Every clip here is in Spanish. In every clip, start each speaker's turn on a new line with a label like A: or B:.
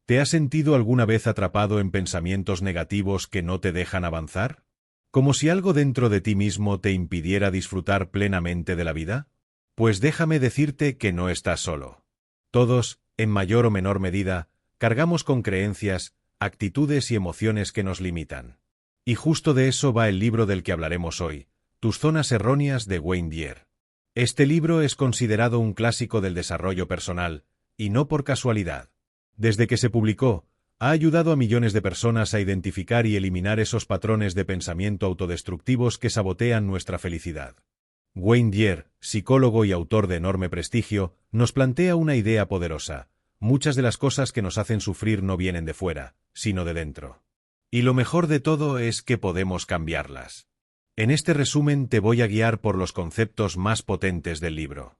A: ¿Te has sentido alguna vez atrapado en pensamientos negativos que no te dejan avanzar? ¿Como si algo dentro de ti mismo te impidiera disfrutar plenamente de la vida? Pues déjame decirte que no estás solo. Todos, en mayor o menor medida, cargamos con creencias, actitudes y emociones que nos limitan. Y justo de eso va el libro del que hablaremos hoy, Tus zonas erróneas de Wayne Dyer. Este libro es considerado un clásico del desarrollo personal, y no por casualidad. Desde que se publicó, ha ayudado a millones de personas a identificar y eliminar esos patrones de pensamiento autodestructivos que sabotean nuestra felicidad. Wayne Dyer, psicólogo y autor de enorme prestigio, nos plantea una idea poderosa. Muchas de las cosas que nos hacen sufrir no vienen de fuera, sino de dentro. Y lo mejor de todo es que podemos cambiarlas. En este resumen te voy a guiar por los conceptos más potentes del libro.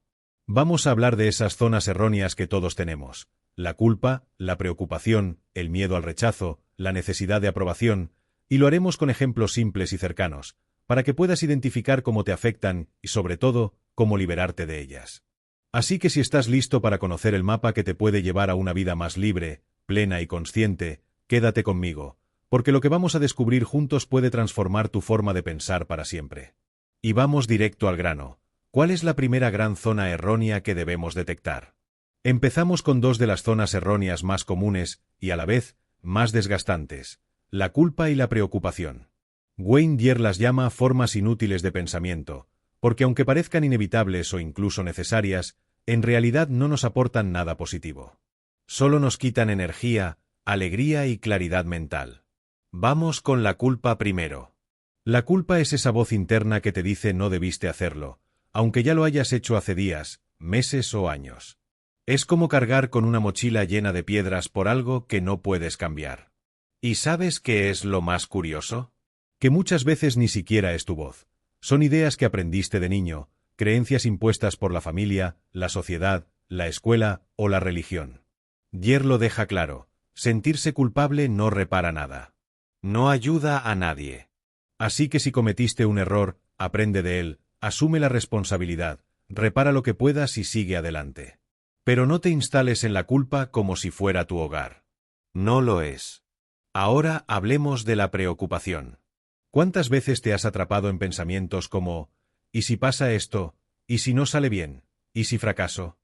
A: Vamos a hablar de esas zonas erróneas que todos tenemos: la culpa, la preocupación, el miedo al rechazo, la necesidad de aprobación, y lo haremos con ejemplos simples y cercanos, para que puedas identificar cómo te afectan y, sobre todo, cómo liberarte de ellas. Así que si estás listo para conocer el mapa que te puede llevar a una vida más libre, plena y consciente, quédate conmigo, porque lo que vamos a descubrir juntos puede transformar tu forma de pensar para siempre. Y vamos directo al grano. ¿Cuál es la primera gran zona errónea que debemos detectar? Empezamos con dos de las zonas erróneas más comunes y, a la vez, más desgastantes: la culpa y la preocupación. Wayne Dyer las llama formas inútiles de pensamiento, porque aunque parezcan inevitables o incluso necesarias, en realidad no nos aportan nada positivo. Solo nos quitan energía, alegría y claridad mental. Vamos con la culpa primero. La culpa es esa voz interna que te dice no debiste hacerlo, aunque ya lo hayas hecho hace días, meses o años. Es como cargar con una mochila llena de piedras por algo que no puedes cambiar. ¿Y sabes qué es lo más curioso? Que muchas veces ni siquiera es tu voz. Son ideas que aprendiste de niño, creencias impuestas por la familia, la sociedad, la escuela o la religión. Dyer lo deja claro: sentirse culpable no repara nada. No ayuda a nadie. Así que si cometiste un error, aprende de él, asume la responsabilidad, repara lo que puedas y sigue adelante. Pero no te instales en la culpa como si fuera tu hogar. No lo es. Ahora hablemos de la preocupación. ¿Cuántas veces te has atrapado en pensamientos como ¿y si pasa esto? ¿Y si no sale bien? ¿Y si fracaso?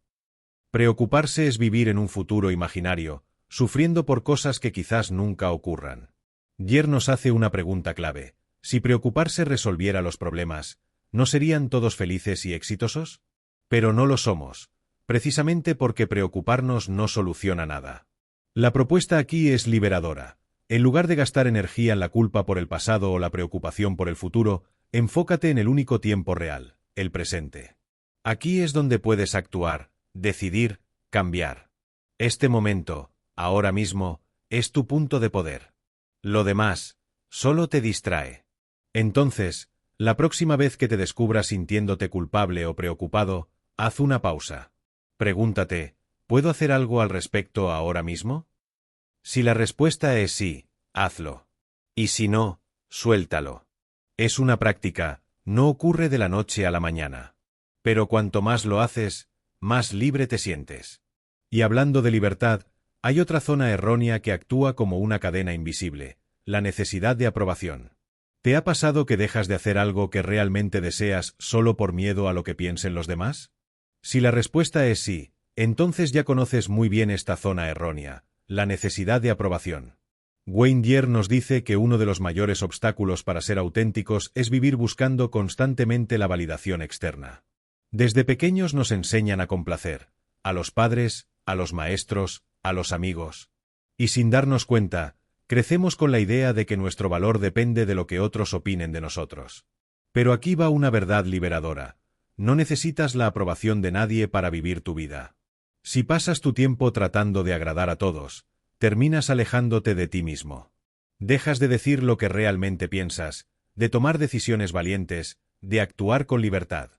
A: Preocuparse es vivir en un futuro imaginario, sufriendo por cosas que quizás nunca ocurran. Dyer nos hace una pregunta clave: si preocuparse resolviera los problemas, ¿no serían todos felices y exitosos? Pero no lo somos, precisamente porque preocuparnos no soluciona nada. La propuesta aquí es liberadora. En lugar de gastar energía en la culpa por el pasado o la preocupación por el futuro, enfócate en el único tiempo real, el presente. Aquí es donde puedes actuar, decidir, cambiar. Este momento, ahora mismo, es tu punto de poder. Lo demás, solo te distrae. Entonces, la próxima vez que te descubras sintiéndote culpable o preocupado, haz una pausa. Pregúntate: ¿puedo hacer algo al respecto ahora mismo? Si la respuesta es sí, hazlo. Y si no, suéltalo. Es una práctica, no ocurre de la noche a la mañana. Pero cuanto más lo haces, más libre te sientes. Y hablando de libertad, hay otra zona errónea que actúa como una cadena invisible: la necesidad de aprobación. ¿Te ha pasado que dejas de hacer algo que realmente deseas solo por miedo a lo que piensen los demás? Si la respuesta es sí, entonces ya conoces muy bien esta zona errónea: la necesidad de aprobación. Wayne Dyer nos dice que uno de los mayores obstáculos para ser auténticos es vivir buscando constantemente la validación externa. Desde pequeños nos enseñan a complacer a los padres, a los maestros, a los amigos. Y sin darnos cuenta, crecemos con la idea de que nuestro valor depende de lo que otros opinen de nosotros. Pero aquí va una verdad liberadora: no necesitas la aprobación de nadie para vivir tu vida. Si pasas tu tiempo tratando de agradar a todos, terminas alejándote de ti mismo. Dejas de decir lo que realmente piensas, de tomar decisiones valientes, de actuar con libertad.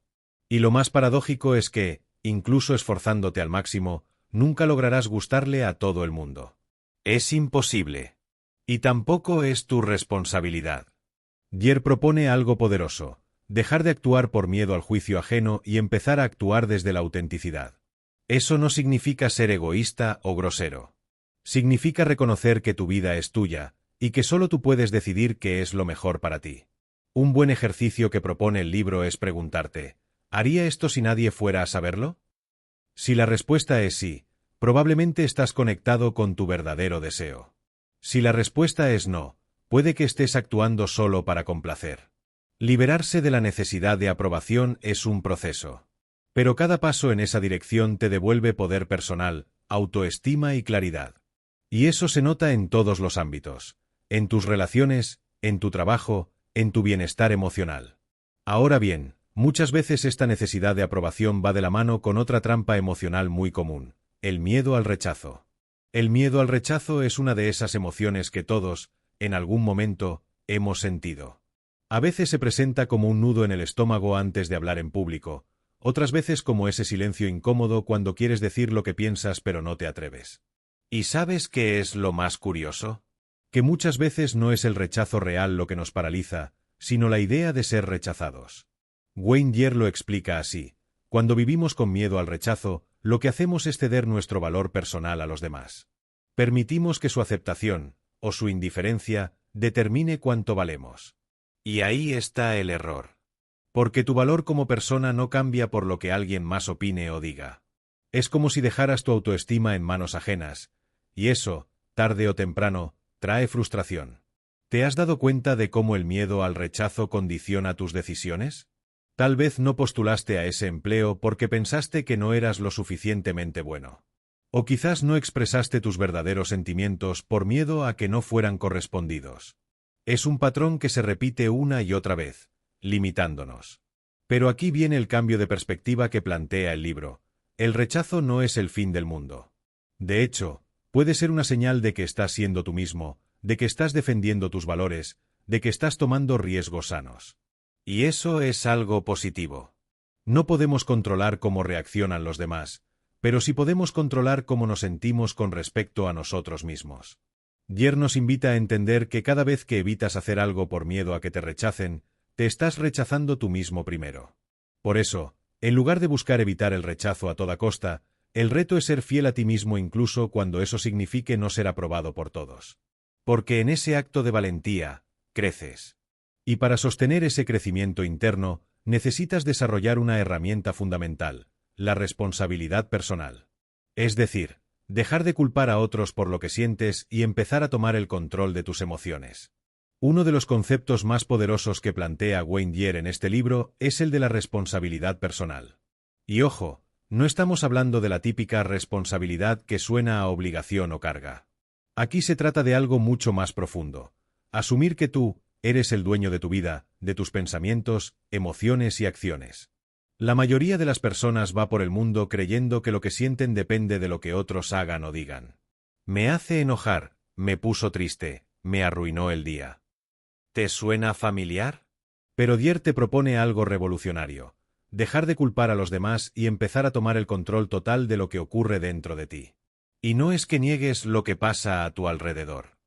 A: Y lo más paradójico es que, incluso esforzándote al máximo, nunca lograrás gustarle a todo el mundo. Es imposible. Y tampoco es tu responsabilidad. Dyer propone algo poderoso: dejar de actuar por miedo al juicio ajeno y empezar a actuar desde la autenticidad. Eso no significa ser egoísta o grosero. Significa reconocer que tu vida es tuya, y que solo tú puedes decidir qué es lo mejor para ti. Un buen ejercicio que propone el libro es preguntarte, ¿haría esto si nadie fuera a saberlo? Si la respuesta es sí, probablemente estás conectado con tu verdadero deseo. Si la respuesta es no, puede que estés actuando solo para complacer. Liberarse de la necesidad de aprobación es un proceso. Pero cada paso en esa dirección te devuelve poder personal, autoestima y claridad. Y eso se nota en todos los ámbitos, en tus relaciones, en tu trabajo, en tu bienestar emocional. Ahora bien, muchas veces esta necesidad de aprobación va de la mano con otra trampa emocional muy común, el miedo al rechazo. El miedo al rechazo es una de esas emociones que todos, en algún momento, hemos sentido. A veces se presenta como un nudo en el estómago antes de hablar en público, otras veces como ese silencio incómodo cuando quieres decir lo que piensas pero no te atreves. ¿Y sabes qué es lo más curioso? Que muchas veces no es el rechazo real lo que nos paraliza, sino la idea de ser rechazados. Wayne Dyer lo explica así: cuando vivimos con miedo al rechazo, lo que hacemos es ceder nuestro valor personal a los demás. Permitimos que su aceptación, o su indiferencia, determine cuánto valemos. Y ahí está el error. Porque tu valor como persona no cambia por lo que alguien más opine o diga. Es como si dejaras tu autoestima en manos ajenas, y eso, tarde o temprano, trae frustración. ¿Te has dado cuenta de cómo el miedo al rechazo condiciona tus decisiones? Tal vez no postulaste a ese empleo porque pensaste que no eras lo suficientemente bueno. O quizás no expresaste tus verdaderos sentimientos por miedo a que no fueran correspondidos. Es un patrón que se repite una y otra vez, limitándonos. Pero aquí viene el cambio de perspectiva que plantea el libro. El rechazo no es el fin del mundo. De hecho, puede ser una señal de que estás siendo tú mismo, de que estás defendiendo tus valores, de que estás tomando riesgos sanos. Y eso es algo positivo. No podemos controlar cómo reaccionan los demás, pero sí podemos controlar cómo nos sentimos con respecto a nosotros mismos. Dyer nos invita a entender que cada vez que evitas hacer algo por miedo a que te rechacen, te estás rechazando tú mismo primero. Por eso, en lugar de buscar evitar el rechazo a toda costa, el reto es ser fiel a ti mismo incluso cuando eso signifique no ser aprobado por todos. Porque en ese acto de valentía, creces. Y para sostener ese crecimiento interno, necesitas desarrollar una herramienta fundamental, la responsabilidad personal. Es decir, dejar de culpar a otros por lo que sientes y empezar a tomar el control de tus emociones. Uno de los conceptos más poderosos que plantea Wayne Dyer en este libro es el de la responsabilidad personal. Y ojo, no estamos hablando de la típica responsabilidad que suena a obligación o carga. Aquí se trata de algo mucho más profundo. Asumir que tú eres el dueño de tu vida, de tus pensamientos, emociones y acciones. La mayoría de las personas va por el mundo creyendo que lo que sienten depende de lo que otros hagan o digan. Me hace enojar, me puso triste, me arruinó el día. ¿Te suena familiar? Pero Dyer te propone algo revolucionario: dejar de culpar a los demás y empezar a tomar el control total de lo que ocurre dentro de ti. Y no es que niegues lo que pasa a tu alrededor.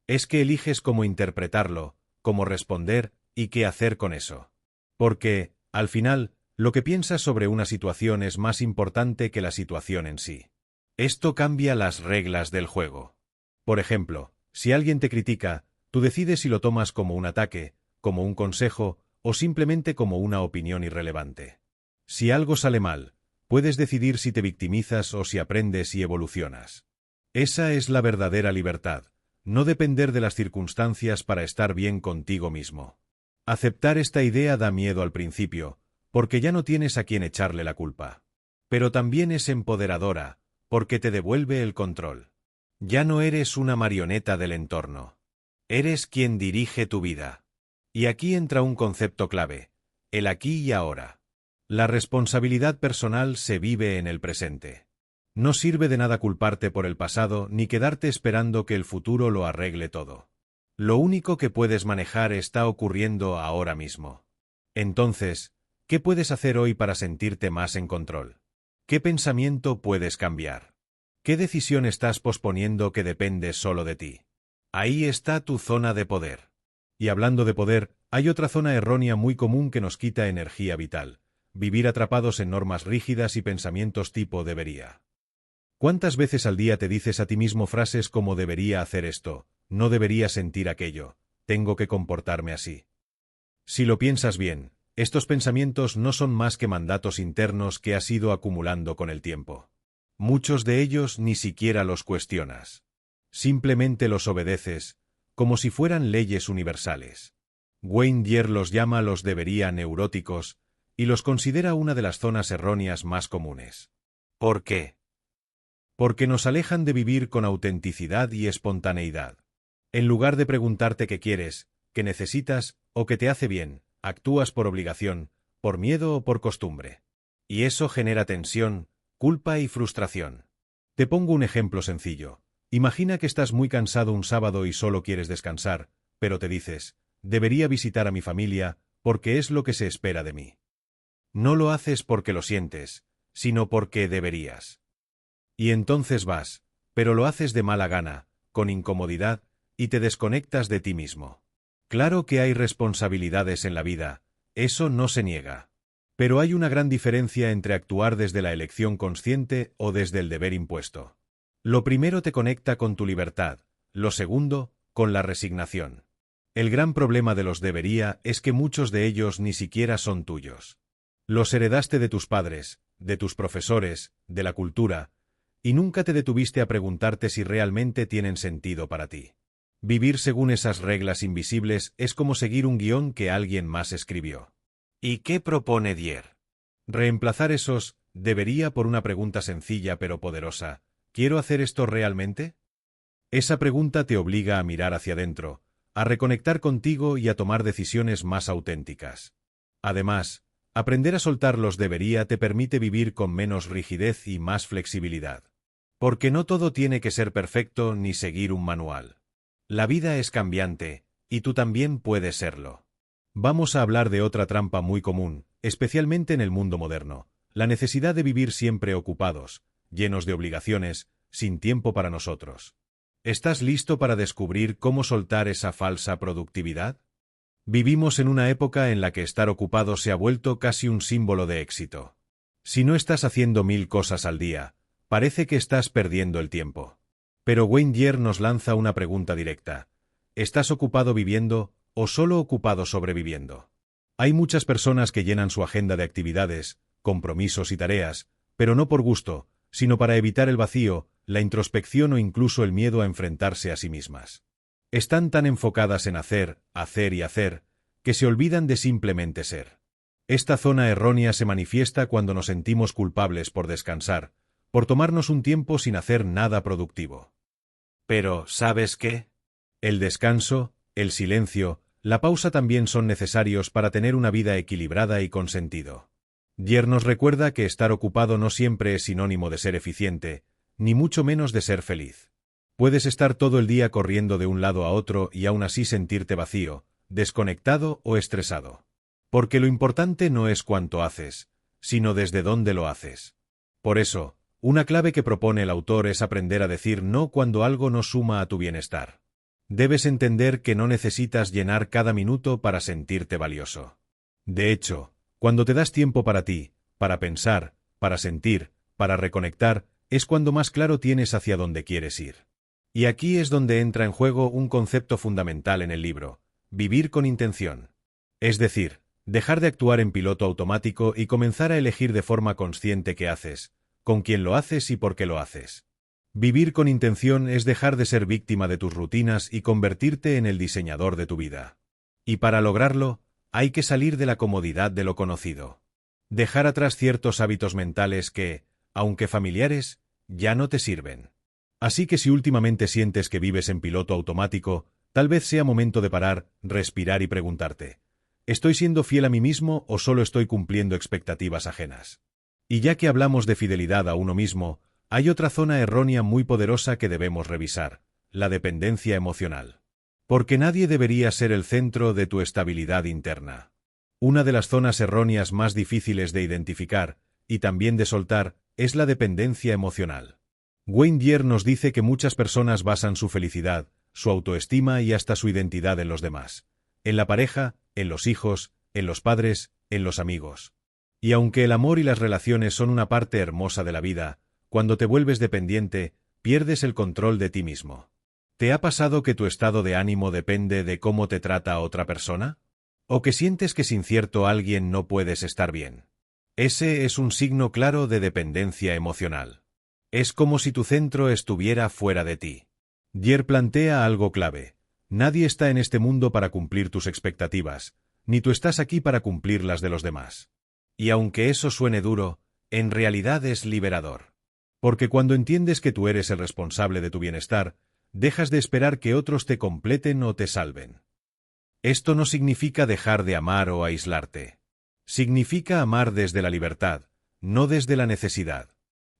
A: Es que eliges cómo interpretarlo, cómo responder y qué hacer con eso. Porque, al final, lo que piensas sobre una situación es más importante que la situación en sí. Esto cambia las reglas del juego. Por ejemplo, si alguien te critica, tú decides si lo tomas como un ataque, como un consejo o simplemente como una opinión irrelevante. Si algo sale mal, puedes decidir si te victimizas o si aprendes y evolucionas. Esa es la verdadera libertad, no depender de las circunstancias para estar bien contigo mismo. Aceptar esta idea da miedo al principio, porque ya no tienes a quien echarle la culpa. Pero también es empoderadora, porque te devuelve el control. Ya no eres una marioneta del entorno. Eres quien dirige tu vida. Y aquí entra un concepto clave: el aquí y ahora. La responsabilidad personal se vive en el presente. No sirve de nada culparte por el pasado ni quedarte esperando que el futuro lo arregle todo. Lo único que puedes manejar está ocurriendo ahora mismo. Entonces, ¿qué puedes hacer hoy para sentirte más en control? ¿Qué pensamiento puedes cambiar? ¿Qué decisión estás posponiendo que depende solo de ti? Ahí está tu zona de poder. Y hablando de poder, hay otra zona errónea muy común que nos quita energía vital: vivir atrapados en normas rígidas y pensamientos tipo debería. ¿Cuántas veces al día te dices a ti mismo frases como debería hacer esto, no debería sentir aquello, tengo que comportarme así? Si lo piensas bien, estos pensamientos no son más que mandatos internos que has ido acumulando con el tiempo. Muchos de ellos ni siquiera los cuestionas. Simplemente los obedeces, como si fueran leyes universales. Wayne Dyer los llama los debería neuróticos y los considera una de las zonas erróneas más comunes. ¿Por qué? Porque nos alejan de vivir con autenticidad y espontaneidad. En lugar de preguntarte qué quieres, qué necesitas o qué te hace bien, actúas por obligación, por miedo o por costumbre. Y eso genera tensión, culpa y frustración. Te pongo un ejemplo sencillo. Imagina que estás muy cansado un sábado y solo quieres descansar, pero te dices, debería visitar a mi familia porque es lo que se espera de mí. No lo haces porque lo sientes, sino porque deberías. Y entonces vas, pero lo haces de mala gana, con incomodidad, y te desconectas de ti mismo. Claro que hay responsabilidades en la vida, eso no se niega. Pero hay una gran diferencia entre actuar desde la elección consciente o desde el deber impuesto. Lo primero te conecta con tu libertad, lo segundo, con la resignación. El gran problema de los debería es que muchos de ellos ni siquiera son tuyos. Los heredaste de tus padres, de tus profesores, de la cultura, y nunca te detuviste a preguntarte si realmente tienen sentido para ti. Vivir según esas reglas invisibles es como seguir un guión que alguien más escribió. ¿Y qué propone Dyer? Reemplazar esos debería por una pregunta sencilla pero poderosa. ¿Quiero hacer esto realmente? Esa pregunta te obliga a mirar hacia adentro, a reconectar contigo y a tomar decisiones más auténticas. Además, aprender a soltar los debería te permite vivir con menos rigidez y más flexibilidad. Porque no todo tiene que ser perfecto ni seguir un manual. La vida es cambiante, y tú también puedes serlo. Vamos a hablar de otra trampa muy común, especialmente en el mundo moderno, la necesidad de vivir siempre ocupados, llenos de obligaciones, sin tiempo para nosotros. ¿Estás listo para descubrir cómo soltar esa falsa productividad? Vivimos en una época en la que estar ocupado se ha vuelto casi un símbolo de éxito. Si no estás haciendo 1000 cosas al día, parece que estás perdiendo el tiempo. Pero Wayne Dyer nos lanza una pregunta directa. ¿Estás ocupado viviendo o solo ocupado sobreviviendo? Hay muchas personas que llenan su agenda de actividades, compromisos y tareas, pero no por gusto, sino para evitar el vacío, la introspección o incluso el miedo a enfrentarse a sí mismas. Están tan enfocadas en hacer, hacer y hacer, que se olvidan de simplemente ser. Esta zona errónea se manifiesta cuando nos sentimos culpables por descansar, por tomarnos un tiempo sin hacer nada productivo. Pero, ¿sabes qué? El descanso, el silencio, la pausa también son necesarios para tener una vida equilibrada y con sentido. Dyer nos recuerda que estar ocupado no siempre es sinónimo de ser eficiente, ni mucho menos de ser feliz. Puedes estar todo el día corriendo de un lado a otro y aún así sentirte vacío, desconectado o estresado. Porque lo importante no es cuánto haces, sino desde dónde lo haces. Por eso, una clave que propone el autor es aprender a decir no cuando algo no suma a tu bienestar. Debes entender que no necesitas llenar cada minuto para sentirte valioso. De hecho, cuando te das tiempo para ti, para pensar, para sentir, para reconectar, es cuando más claro tienes hacia dónde quieres ir. Y aquí es donde entra en juego un concepto fundamental en el libro: vivir con intención. Es decir, dejar de actuar en piloto automático y comenzar a elegir de forma consciente qué haces, con quién lo haces y por qué lo haces. Vivir con intención es dejar de ser víctima de tus rutinas y convertirte en el diseñador de tu vida. Y para lograrlo, hay que salir de la comodidad de lo conocido. Dejar atrás ciertos hábitos mentales que, aunque familiares, ya no te sirven. Así que si últimamente sientes que vives en piloto automático, tal vez sea momento de parar, respirar y preguntarte: ¿estoy siendo fiel a mí mismo o solo estoy cumpliendo expectativas ajenas? Y ya que hablamos de fidelidad a uno mismo, hay otra zona errónea muy poderosa que debemos revisar: la dependencia emocional. Porque nadie debería ser el centro de tu estabilidad interna. Una de las zonas erróneas más difíciles de identificar, y también de soltar, es la dependencia emocional. Wayne Dyer nos dice que muchas personas basan su felicidad, su autoestima y hasta su identidad en los demás. En la pareja, en los hijos, en los padres, en los amigos. Y aunque el amor y las relaciones son una parte hermosa de la vida, Cuando te vuelves dependiente, pierdes el control de ti mismo. ¿Te ha pasado que tu estado de ánimo depende de cómo te trata otra persona? ¿O que sientes que sin cierto alguien no puedes estar bien? Ese es un signo claro de dependencia emocional. Es como si tu centro estuviera fuera de ti. Dier plantea algo clave. Nadie está en este mundo para cumplir tus expectativas, ni tú estás aquí para cumplir las de los demás. Y aunque eso suene duro, en realidad es liberador. Porque cuando entiendes que tú eres el responsable de tu bienestar, dejas de esperar que otros te completen o te salven. Esto no significa dejar de amar o aislarte. Significa amar desde la libertad, no desde la necesidad.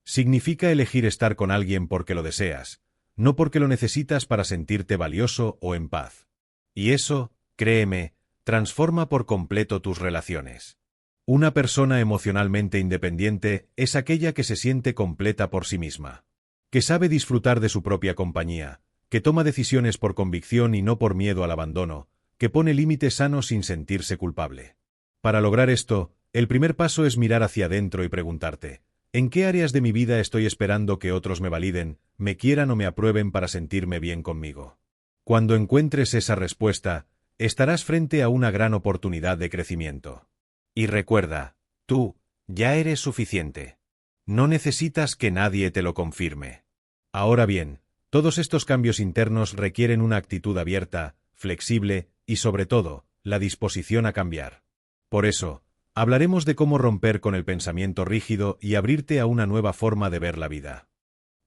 A: Significa elegir estar con alguien porque lo deseas, no porque lo necesitas para sentirte valioso o en paz. Y eso, créeme, transforma por completo tus relaciones. Una persona emocionalmente independiente es aquella que se siente completa por sí misma, que sabe disfrutar de su propia compañía, que toma decisiones por convicción y no por miedo al abandono, que pone límites sanos sin sentirse culpable. Para lograr esto, el primer paso es mirar hacia adentro y preguntarte, ¿en qué áreas de mi vida estoy esperando que otros me validen, me quieran o me aprueben para sentirme bien conmigo? Cuando encuentres esa respuesta, estarás frente a una gran oportunidad de crecimiento. Y recuerda, tú ya eres suficiente. No necesitas que nadie te lo confirme. Ahora bien, todos estos cambios internos requieren una actitud abierta, flexible y, sobre todo, la disposición a cambiar. Por eso, hablaremos de cómo romper con el pensamiento rígido y abrirte a una nueva forma de ver la vida.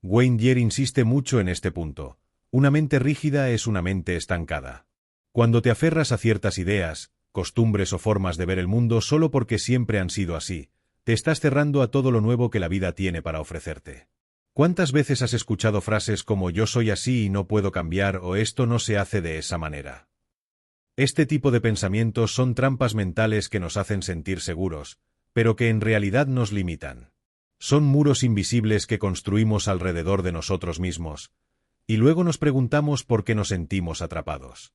A: Wayne Dyer insiste mucho en este punto. Una mente rígida es una mente estancada. Cuando te aferras a ciertas ideas, costumbres o formas de ver el mundo solo porque siempre han sido así, te estás cerrando a todo lo nuevo que la vida tiene para ofrecerte. ¿Cuántas veces has escuchado frases como yo soy así y no puedo cambiar o esto no se hace de esa manera? Este tipo de pensamientos son trampas mentales que nos hacen sentir seguros, pero que en realidad nos limitan. Son muros invisibles que construimos alrededor de nosotros mismos, y luego nos preguntamos por qué nos sentimos atrapados.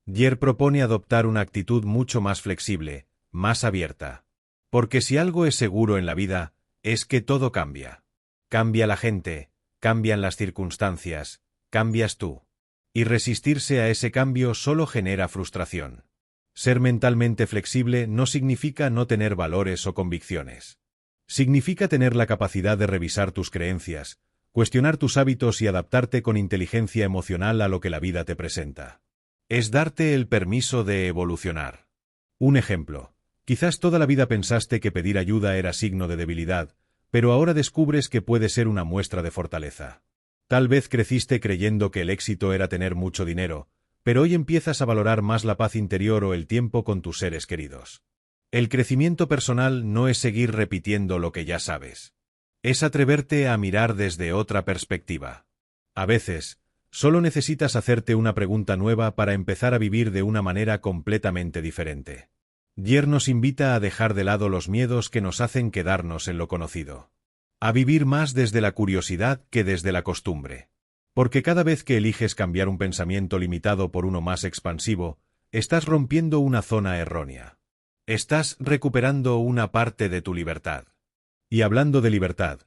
A: Dyer propone adoptar una actitud mucho más flexible, más abierta. Porque si algo es seguro en la vida, es que todo cambia. Cambia la gente, cambian las circunstancias, cambias tú. Y resistirse a ese cambio solo genera frustración. Ser mentalmente flexible no significa no tener valores o convicciones. Significa tener la capacidad de revisar tus creencias, cuestionar tus hábitos y adaptarte con inteligencia emocional a lo que la vida te presenta. Es darte el permiso de evolucionar. Un ejemplo. Quizás toda la vida pensaste que pedir ayuda era signo de debilidad, pero ahora descubres que puede ser una muestra de fortaleza. Tal vez creciste creyendo que el éxito era tener mucho dinero, pero hoy empiezas a valorar más la paz interior o el tiempo con tus seres queridos. El crecimiento personal no es seguir repitiendo lo que ya sabes. Es atreverte a mirar desde otra perspectiva. A veces, solo necesitas hacerte una pregunta nueva para empezar a vivir de una manera completamente diferente. Dyer nos invita a dejar de lado los miedos que nos hacen quedarnos en lo conocido. A vivir más desde la curiosidad que desde la costumbre. Porque cada vez que eliges cambiar un pensamiento limitado por uno más expansivo, estás rompiendo una zona errónea. Estás recuperando una parte de tu libertad. Y hablando de libertad,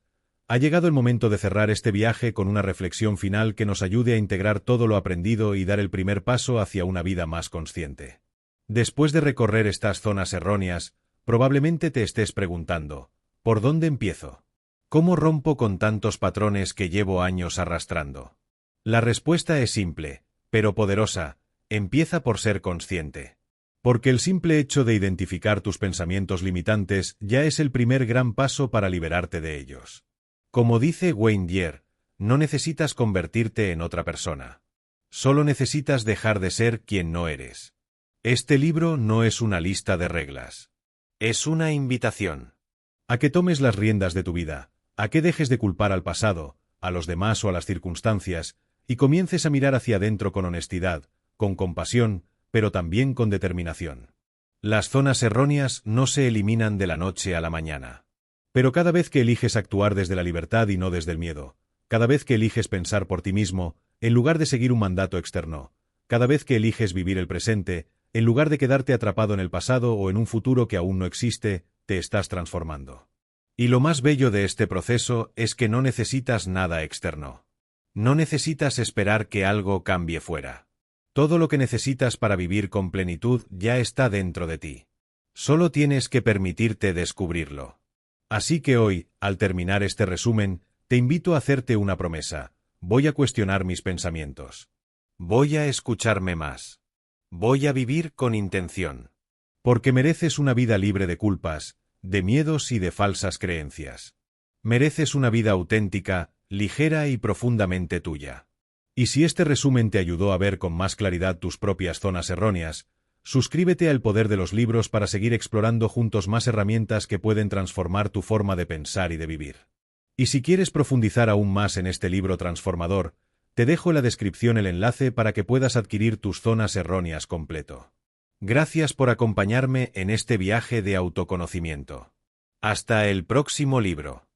A: ha llegado el momento de cerrar este viaje con una reflexión final que nos ayude a integrar todo lo aprendido y dar el primer paso hacia una vida más consciente. Después de recorrer estas zonas erróneas, probablemente te estés preguntando, ¿por dónde empiezo? ¿Cómo rompo con tantos patrones que llevo años arrastrando? La respuesta es simple, pero poderosa: empieza por ser consciente. Porque el simple hecho de identificar tus pensamientos limitantes ya es el primer gran paso para liberarte de ellos. Como dice Wayne Dyer, no necesitas convertirte en otra persona. Solo necesitas dejar de ser quien no eres. Este libro no es una lista de reglas. Es una invitación a que tomes las riendas de tu vida, a que dejes de culpar al pasado, a los demás o a las circunstancias, y comiences a mirar hacia adentro con honestidad, con compasión, pero también con determinación. Las zonas erróneas no se eliminan de la noche a la mañana. Pero cada vez que eliges actuar desde la libertad y no desde el miedo, cada vez que eliges pensar por ti mismo, en lugar de seguir un mandato externo, cada vez que eliges vivir el presente, en lugar de quedarte atrapado en el pasado o en un futuro que aún no existe, te estás transformando. Y lo más bello de este proceso es que no necesitas nada externo. No necesitas esperar que algo cambie fuera. Todo lo que necesitas para vivir con plenitud ya está dentro de ti. Solo tienes que permitirte descubrirlo. Así que hoy, al terminar este resumen, te invito a hacerte una promesa. Voy a cuestionar mis pensamientos. Voy a escucharme más. Voy a vivir con intención. Porque mereces una vida libre de culpas, de miedos y de falsas creencias. Mereces una vida auténtica, ligera y profundamente tuya. Y si este resumen te ayudó a ver con más claridad tus propias zonas erróneas, suscríbete a El Poder de los Libros para seguir explorando juntos más herramientas que pueden transformar tu forma de pensar y de vivir. Y si quieres profundizar aún más en este libro transformador, te dejo en la descripción el enlace para que puedas adquirir tus zonas erróneas completo. Gracias por acompañarme en este viaje de autoconocimiento. Hasta el próximo libro.